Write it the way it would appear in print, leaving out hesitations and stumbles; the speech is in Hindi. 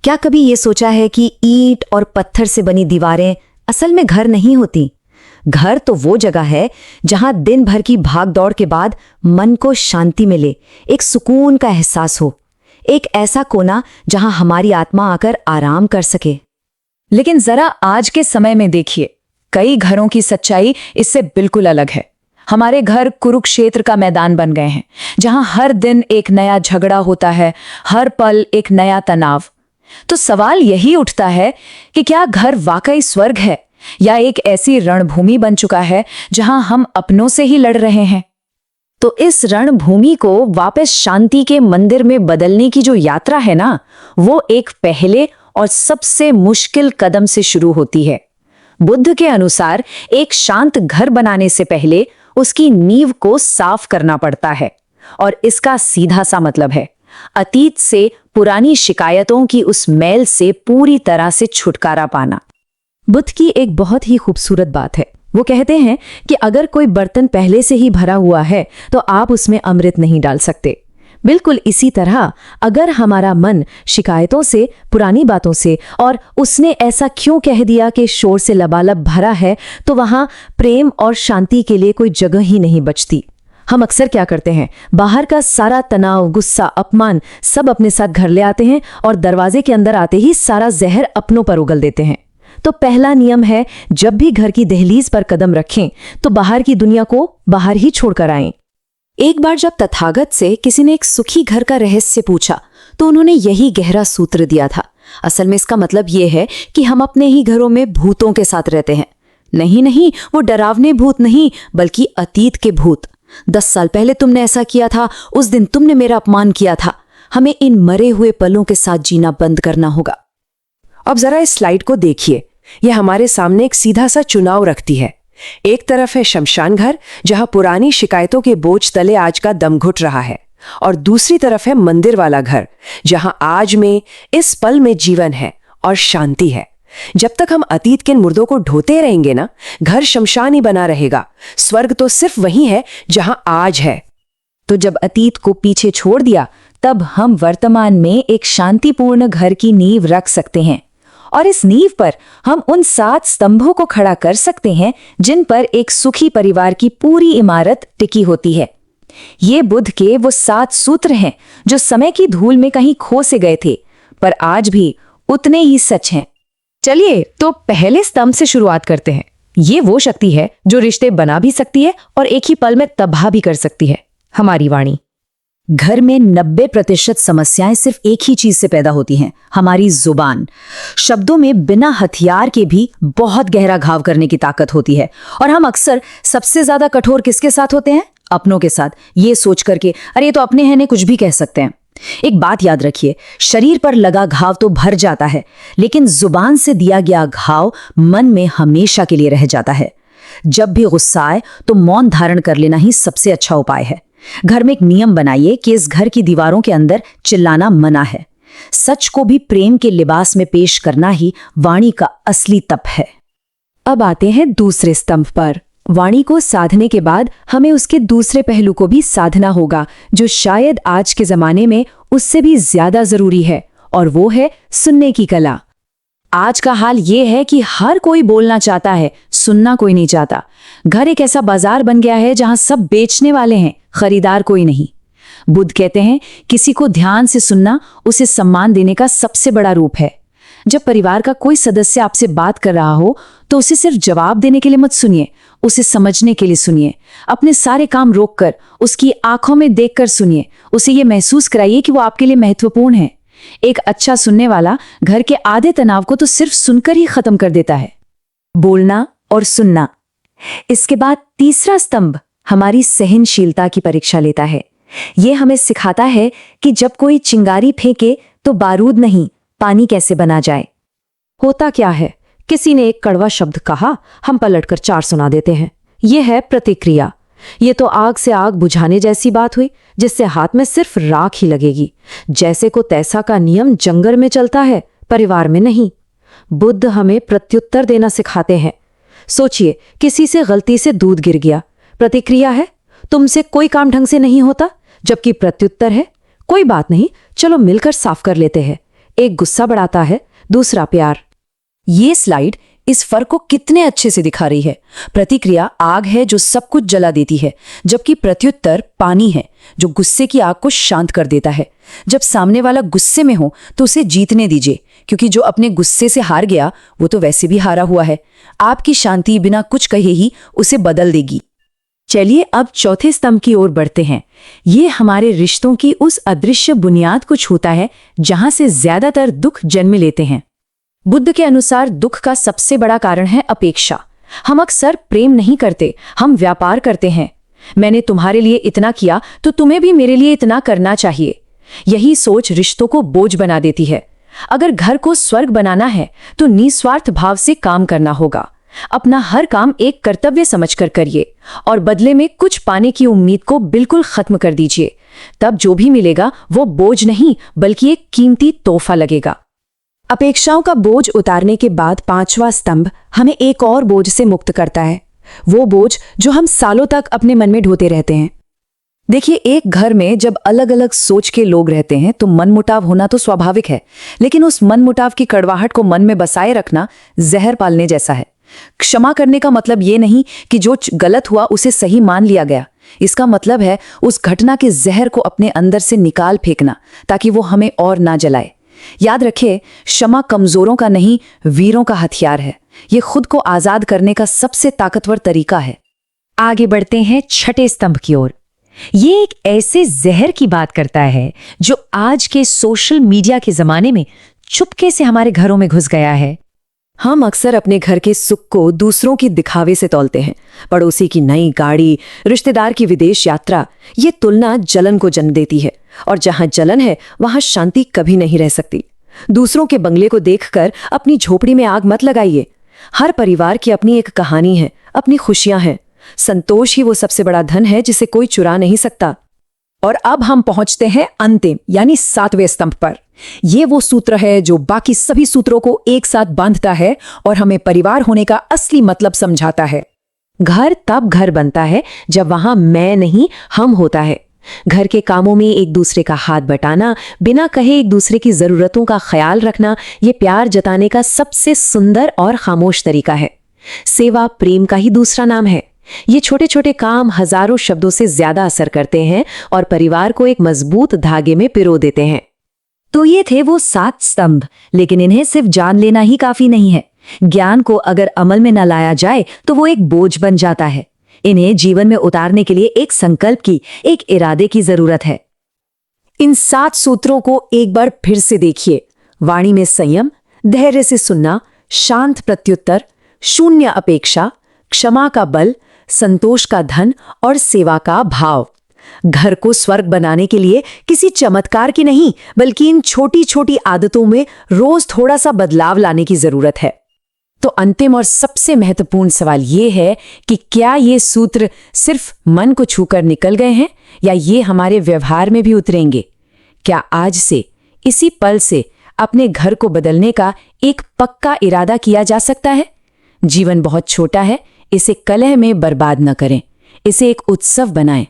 क्या कभी ये सोचा है कि ईंट और पत्थर से बनी दीवारें असल में घर नहीं होती? घर तो वो जगह है जहां दिन भर की भाग दौड़ के बाद मन को शांति मिले, एक सुकून का एहसास हो, एक ऐसा कोना जहां हमारी आत्मा आकर आराम कर सके। लेकिन जरा आज के समय में देखिए, कई घरों की सच्चाई इससे बिल्कुल अलग है। हमारे घर कुरुक्षेत्र का मैदान बन गए हैं, जहां हर दिन एक नया झगड़ा होता है, हर पल एक नया तनाव। तो सवाल यही उठता है कि क्या घर वाकई स्वर्ग है या एक ऐसी रणभूमि बन चुका है जहां हम अपनों से ही लड़ रहे हैं? तो इस रणभूमि को वापस शांति के मंदिर में बदलने की जो यात्रा है ना, वो एक पहले और सबसे मुश्किल कदम से शुरू होती है। बुद्ध के अनुसार एक शांत घर बनाने से पहले उसकी नींव को साफ करना पड़ता है, और इसका सीधा सा मतलब है अतीत से पुरानी शिकायतों की उस मैल से पूरी तरह से छुटकारा पाना। बुद्ध की एक बहुत ही खूबसूरत बात है। वो कहते हैं कि अगर कोई बर्तन पहले से ही भरा हुआ है तो आप उसमें अमृत नहीं डाल सकते। बिल्कुल इसी तरह अगर हमारा मन शिकायतों से, पुरानी बातों से और उसने ऐसा क्यों कह दिया कि शोर से लबालब भरा है, तो वहां प्रेम और शांति के लिए कोई जगह ही नहीं बचती। हम अक्सर क्या करते हैं, बाहर का सारा तनाव, गुस्सा, अपमान सब अपने साथ घर ले आते हैं और दरवाजे के अंदर आते ही सारा जहर अपनों पर उगल देते हैं। तो पहला नियम है, जब भी घर की दहलीज पर कदम रखें तो बाहर की दुनिया को बाहर ही छोड़कर आएं। एक बार जब तथागत से किसी ने एक सुखी घर का रहस्य पूछा तो उन्होंने यही गहरा सूत्र दिया था। असल में इसका मतलब यह है कि हम अपने ही घरों में भूतों के साथ रहते हैं। नहीं, वो डरावने भूत नहीं, बल्कि अतीत के भूत। 10 साल पहले तुमने ऐसा किया था, उस दिन तुमने मेरा अपमान किया था। हमें इन मरे हुए पलों के साथ जीना बंद करना होगा। अब जरा इस स्लाइड को देखिए। यह हमारे सामने एक सीधा सा चुनाव रखती है। एक तरफ है शमशान घर, जहां पुरानी शिकायतों के बोझ तले आज का दम घुट रहा है, और दूसरी तरफ है मंदिर वाला घर, जहां आज में, इस पल में जीवन है और शांति है। जब तक हम अतीत के मुर्दों को ढोते रहेंगे ना, घर शमशान ही बना रहेगा। स्वर्ग तो सिर्फ वही है जहां आज है। तो जब अतीत को पीछे छोड़ दिया, तब हम वर्तमान में एक शांतिपूर्ण घर की नींव रख सकते हैं, और इस नींव पर हम उन 7 स्तंभों को खड़ा कर सकते हैं जिन पर एक सुखी परिवार की पूरी इमारत टिकी होती है। ये बुद्ध के वो 7 सूत्र हैं जो समय की धूल में कहीं खो से गए थे, पर आज भी उतने ही सच हैं। चलिए तो पहले स्तंभ से शुरुआत करते हैं। ये वो शक्ति है जो रिश्ते बना भी सकती है और एक ही पल में तबाह भी कर सकती है, हमारी वाणी। घर में 90% समस्याएं सिर्फ एक ही चीज से पैदा होती हैं, हमारी जुबान। शब्दों में बिना हथियार के भी बहुत गहरा घाव करने की ताकत होती है, और हम अक्सर सबसे ज्यादा कठोर किसके साथ होते हैं? अपनों के साथ। ये सोच करके अरे ये तो अपने हैं ने कुछ भी कह सकते हैं। एक बात याद रखिए, शरीर पर लगा घाव तो भर जाता है, लेकिन जुबान से दिया गया घाव मन में हमेशा के लिए रह जाता है। जब भी गुस्सा आए तो मौन धारण कर लेना ही सबसे अच्छा उपाय है। घर में एक नियम बनाइए कि इस घर की दीवारों के अंदर चिल्लाना मना है। सच को भी प्रेम के लिबास में पेश करना ही वाणी का असली तप है। अब आते हैं दूसरे स्तंभ पर। वाणी को साधने के बाद हमें उसके दूसरे पहलू को भी साधना होगा, जो शायद आज के जमाने में उससे भी ज्यादा जरूरी है, और वो है सुनने की कला। आज का हाल ये है कि हर कोई बोलना चाहता है, सुनना कोई नहीं चाहता। घर एक ऐसा बाजार बन गया है जहां सब बेचने वाले हैं, खरीदार कोई नहीं। बुद्ध कहते हैं, किसी को ध्यान से सुनना उसे सम्मान देने का सबसे बड़ा रूप है। जब परिवार का कोई सदस्य आपसे बात कर रहा हो तो उसे सिर्फ जवाब देने के लिए मत सुनिए, उसे समझने के लिए सुनिए। अपने सारे काम रोककर उसकी आंखों में देखकर सुनिए। उसे ये महसूस कराइए कि वो आपके लिए महत्वपूर्ण है। एक अच्छा सुनने वाला घर के आधे तनाव को तो सिर्फ सुनकर ही खत्म कर देता है। बोलना और सुनना। इसके बाद तीसरा स्तंभ हमारी सहनशीलता की परीक्षा लेता है। यह हमें सिखाता है कि जब कोई चिंगारी फेंके तो बारूद नहीं, पानी कैसे बना जाए। होता क्या है, किसी ने एक कड़वा शब्द कहा, हम पलटकर 4 सुना देते हैं। यह है प्रतिक्रिया। ये तो आग से आग बुझाने जैसी बात हुई, जिससे हाथ में सिर्फ राख ही लगेगी। जैसे को तैसा का नियम जंगल में चलता है, परिवार में नहीं। बुद्ध हमें प्रत्युत्तर देना सिखाते हैं। सोचिए, किसी से गलती से दूध गिर गया, प्रतिक्रिया है तुमसे कोई काम ढंग से नहीं होता, जबकि प्रत्युत्तर है कोई बात नहीं, चलो मिलकर साफ कर लेते हैं। एक गुस्सा बढ़ाता है, दूसरा प्यार। ये स्लाइड इस फर्क को कितने अच्छे से दिखा रही है। प्रतिक्रिया आग है जो सब कुछ जला देती है, जबकि प्रत्युत्तर पानी है जो गुस्से की आग को शांत कर देता है। जब सामने वाला गुस्से में हो तो उसे जीतने दीजिए, क्योंकि जो अपने गुस्से से हार गया वो तो वैसे भी हारा हुआ है। आपकी शांति बिना कुछ कहे ही उसे बदल देगी। चलिए अब चौथे स्तंभ की ओर बढ़ते हैं। ये हमारे रिश्तों की उस अदृश्य बुनियाद को छूता है जहां से ज्यादातर दुख जन्म लेते हैं। बुद्ध के अनुसार दुख का सबसे बड़ा कारण है अपेक्षा। हम अक्सर प्रेम नहीं करते, हम व्यापार करते हैं। मैंने तुम्हारे लिए इतना किया तो तुम्हें भी मेरे लिए इतना करना चाहिए। यही सोच रिश्तों को बोझ बना देती है। अगर घर को स्वर्ग बनाना है तो निस्वार्थ भाव से काम करना होगा। अपना हर काम एक कर्तव्य समझकर करिए और बदले में कुछ पाने की उम्मीद को बिल्कुल खत्म कर दीजिए। तब जो भी मिलेगा वो बोझ नहीं बल्कि एक कीमती तोहफा लगेगा। अपेक्षाओं का बोझ उतारने के बाद पांचवा स्तंभ हमें एक और बोझ से मुक्त करता है, वो बोझ जो हम सालों तक अपने मन में ढोते रहते हैं। देखिए, एक घर में जब अलग अलग सोच के लोग रहते हैं तो मनमुटाव होना तो स्वाभाविक है, लेकिन उस मनमुटाव की कड़वाहट को मन में बसाए रखना जहर पालने जैसा है। क्षमा करने का मतलब ये नहीं कि जो गलत हुआ उसे सही मान लिया गया। इसका मतलब है उस घटना के जहर को अपने अंदर से निकाल फेंकना, ताकि वो हमें और ना जलाए। याद रखिए, क्षमा कमजोरों का नहीं, वीरों का हथियार है। ये खुद को आजाद करने का सबसे ताकतवर तरीका है। आगे बढ़ते हैं छठे स्तंभ की ओर। ये एक ऐसे जहर की बात करता है जो आज के सोशल मीडिया के जमाने में चुपके से हमारे घरों में घुस गया है। हम अक्सर अपने घर के सुख को दूसरों की दिखावे से तौलते हैं। पड़ोसी की नई गाड़ी, रिश्तेदार की विदेश यात्रा, ये तुलना जलन को जन्म देती है, और जहां जलन है वहां शांति कभी नहीं रह सकती। दूसरों के बंगले को देखकर अपनी झोपड़ी में आग मत लगाइए। हर परिवार की अपनी एक कहानी है, अपनी खुशियां हैं। संतोष ही वो सबसे बड़ा धन है जिसे कोई चुरा नहीं सकता। और अब हम पहुंचते हैं अंतिम यानी सातवें स्तंभ पर। ये वो सूत्र है जो बाकी सभी सूत्रों को एक साथ बांधता है और हमें परिवार होने का असली मतलब समझाता है। घर तब घर बनता है जब वहां मैं नहीं, हम होता है। घर के कामों में एक दूसरे का हाथ बटाना, बिना कहे एक दूसरे की जरूरतों का ख्याल रखना, ये प्यार जताने का सबसे सुंदर और खामोश तरीका है। सेवा प्रेम का ही दूसरा नाम है। ये छोटे छोटे काम हजारों शब्दों से ज्यादा असर करते हैं और परिवार को एक मजबूत धागे में पिरो देते हैं। तो ये थे वो 7 स्तंभ, लेकिन इन्हें सिर्फ जान लेना ही काफी नहीं है। ज्ञान को अगर अमल में न लाया जाए तो वो एक बोझ बन जाता है। इन्हें जीवन में उतारने के लिए एक संकल्प की, एक इरादे की जरूरत है। इन 7 सूत्रों को एक बार फिर से देखिए। वाणी में संयम, धैर्य से सुनना, शांत प्रत्युत्तर, शून्य अपेक्षा, क्षमा का बल, संतोष का धन और सेवा का भाव। घर को स्वर्ग बनाने के लिए किसी चमत्कार की नहीं, बल्कि इन छोटी छोटी आदतों में रोज थोड़ा सा बदलाव लाने की जरूरत है। तो अंतिम और सबसे महत्वपूर्ण सवाल ये है कि क्या ये सूत्र सिर्फ मन को छूकर निकल गए हैं या ये हमारे व्यवहार में भी उतरेंगे? क्या आज से, इसी पल से अपने घर को बदलने का एक पक्का इरादा किया जा सकता है? जीवन बहुत छोटा है, इसे कलह में बर्बाद न करें, इसे एक उत्सव बनाएं।